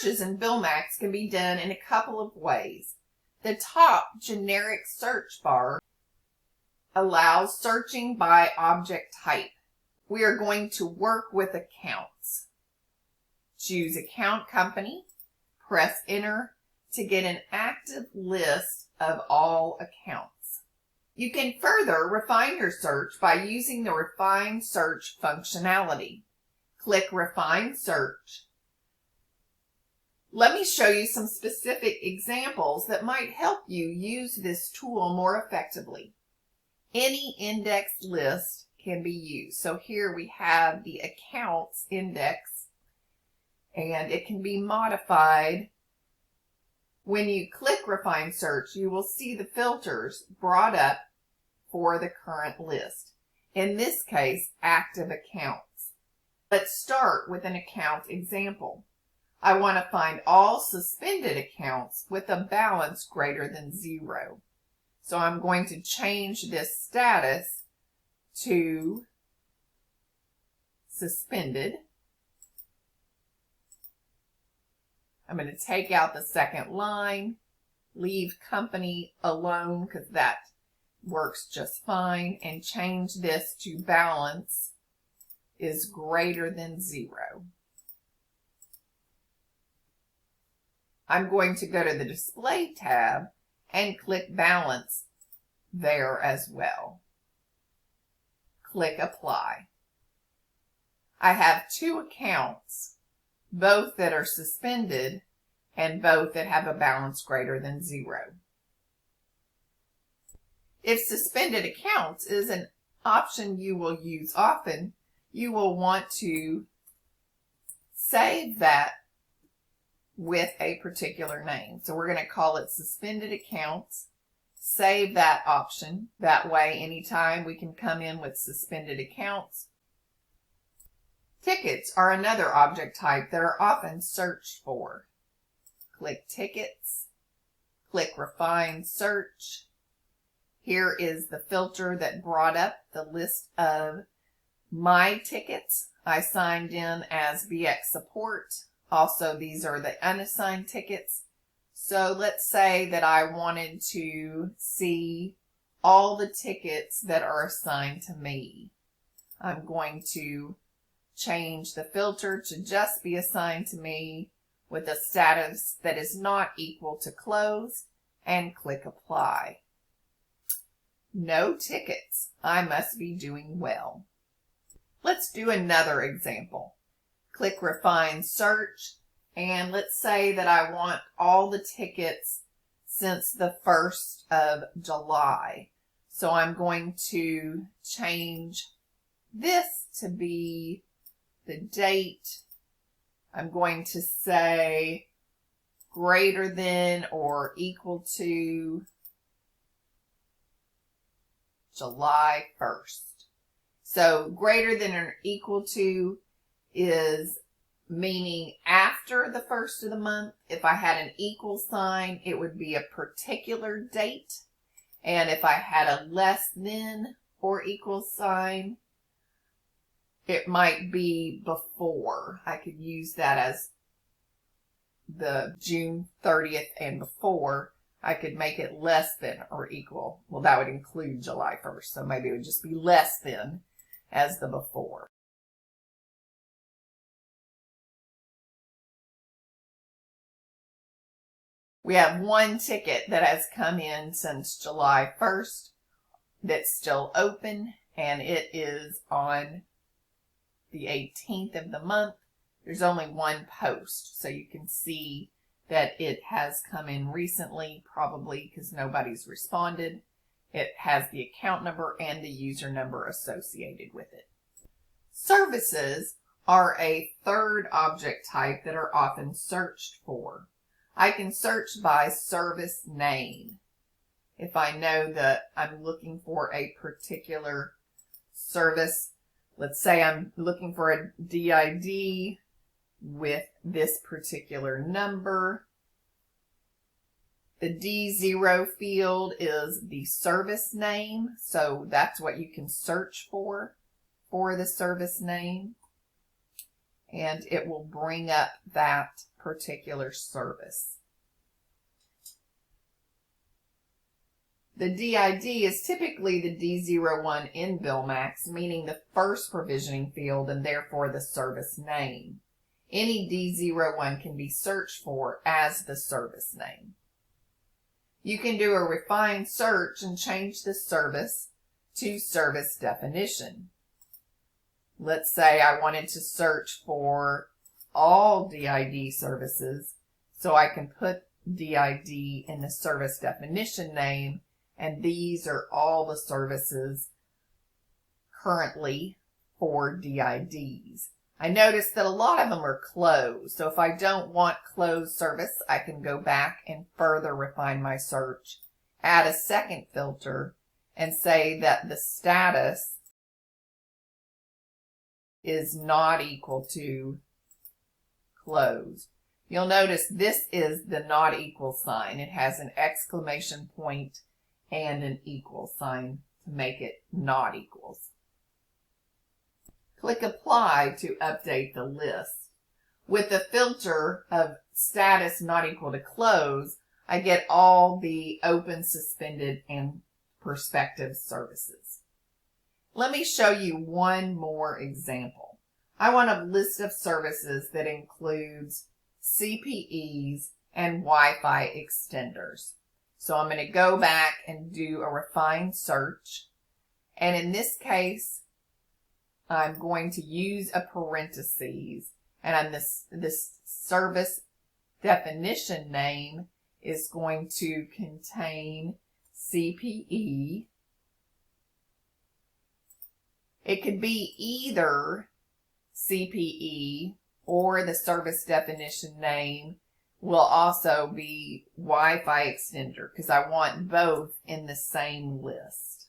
Searches in Billmax can be done in a couple of ways. The top generic search bar allows searching by object type. We are going to work with accounts. Choose Account Company, press Enter to get an active list of all accounts. You can further refine your search by using the Refine Search functionality. Click Refine Search. Let me show you some specific examples that might help you use this tool more effectively. Any indexed list can be used. So here we have the accounts index, and it can be modified. When you click Refine Search, you will see the filters brought up for the current list. In this case, active accounts. Let's start with an account example. I want to find all suspended accounts with a balance greater than 0. So I'm going to change this status to suspended. I'm going to take out the second line, leave company alone because that works just fine, and change this to balance is greater than 0. I'm going to go to the Display tab and click Balance there as well. Click Apply. I have two accounts, both that are suspended and both that have a balance greater than 0. If suspended accounts is an option you will use often, you will want to save that with a particular name. So we're going to call it Suspended Accounts. Save that option. That way, anytime we can come in with suspended accounts. Tickets are another object type that are often searched for. Click Tickets. Click Refine Search. Here is the filter that brought up the list of my tickets. I signed in as BX Support. Also, these are the unassigned tickets. So let's say that I wanted to see all the tickets that are assigned to me. I'm going to change the filter to just be assigned to me with a status that is not equal to close and click Apply. No tickets. I must be doing well. Let's do another example. Click Refine Search, and let's say that I want all the tickets since the 1st of July. So I'm going to change this to be the date. I'm going to say greater than or equal to July 1st. So greater than or equal to is meaning after the 1st of the month. If I had an equal sign, it would be a particular date. And if I had a less than or equal sign, it might be before. I could use that as the June 30th and before. I could make it less than or equal. Well, that would include July 1st. So maybe it would just be less than as the before. We have one ticket that has come in since July 1st that's still open, and it is on the 18th of the month. There's only one post, so you can see that it has come in recently, probably because nobody's responded. It has the account number and the user number associated with it. Services are a third object type that are often searched for. I can search by service name. If I know that I'm looking for a particular service, let's say I'm looking for a DID with this particular number. The D0 field is the service name, so that's what you can search for the service name. And it will bring up that particular service. The DID is typically the D01 in Billmax, meaning the first provisioning field and therefore the service name. Any D01 can be searched for as the service name. You can do a refined search and change the service to service definition. Let's say I wanted to search for all DID services, so I can put DID in the service definition name, and these are all the services currently for DIDs. I noticed that a lot of them are closed, so if I don't want closed service, I can go back and further refine my search, add a second filter, and say that the status is not equal to closed. You'll notice this is the not equal sign. It has an exclamation point and an equal sign to make it not equals. Click Apply to update the list. With the filter of status not equal to close, I get all the open, suspended, and prospective services. Let me show you one more example. I want a list of services that includes CPEs and Wi-Fi extenders. So I'm going to go back and do a refined search. And in this case, I'm going to use a parentheses. And on this service definition name is going to contain CPE. It could be either CPE or the service definition name will also be Wi-Fi extender because I want both in the same list.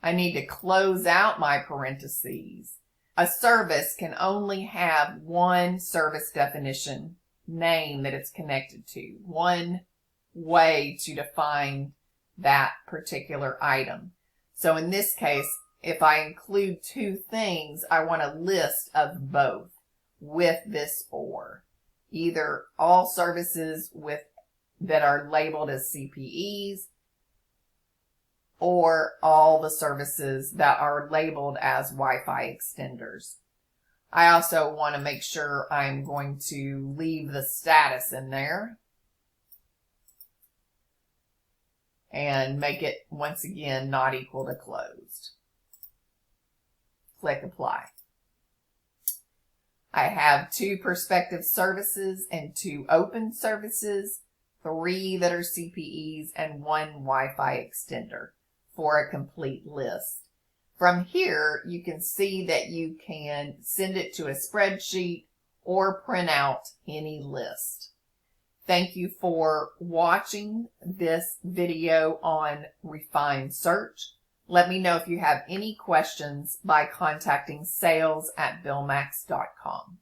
I need to close out my parentheses. A service can only have one service definition name that it's connected to, one way to define that particular item. So in this case, if I include two things, I want a list of both with this or. Either all services that are labeled as CPEs or all the services that are labeled as Wi-Fi extenders. I also want to make sure I'm going to leave the status in there and make it once again not equal to closed. Click Apply. I have 2 prospective services and 2 open services, 3 that are CPEs, and 1 Wi-Fi extender for a complete list. From here, you can see that you can send it to a spreadsheet or print out any list. Thank you for watching this video on refined search. Let me know if you have any questions by contacting sales@billmax.com.